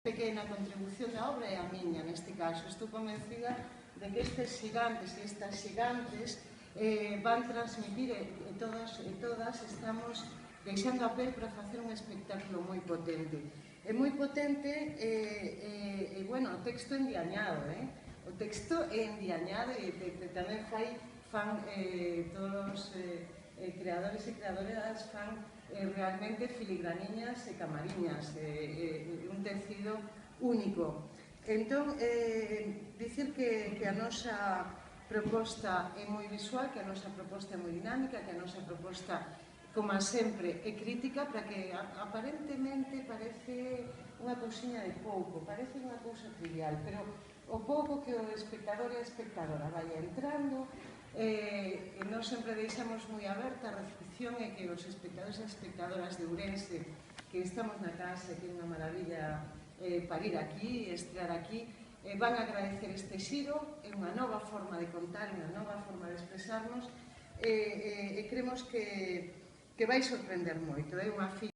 pequena contribución da obra é a miña, neste caso. Estou convencida de que estes xigantes e estas xigantes van transmitir e todas estamos deixando a pel para facer un espectáculo moi potente. É moi potente e, bueno, o texto é endiañado, O texto é endiañado e tamén fan todos os creadores e creadoras fan realmente filigraniñas e camariñas, un tecido único. Entón, dicir que a nosa proposta é moi visual, que a nosa proposta é moi dinámica, que a nosa proposta, como sempre, é crítica, para que aparentemente parece unha cousiña de pouco, parece unha cousa trivial, pero o pouco que o espectador e a espectadora vai entrando, nós sempre deixamos moi aberta a recepción e que os espectadores e espectadoras de Ourense, que estamos na casa, que é unha maravilla parir aquí, estrear aquí, van a agradecer este xiro, é unha nova forma de contar, unha nova forma de expresarnos, e creemos que vai sorprender moito. É unha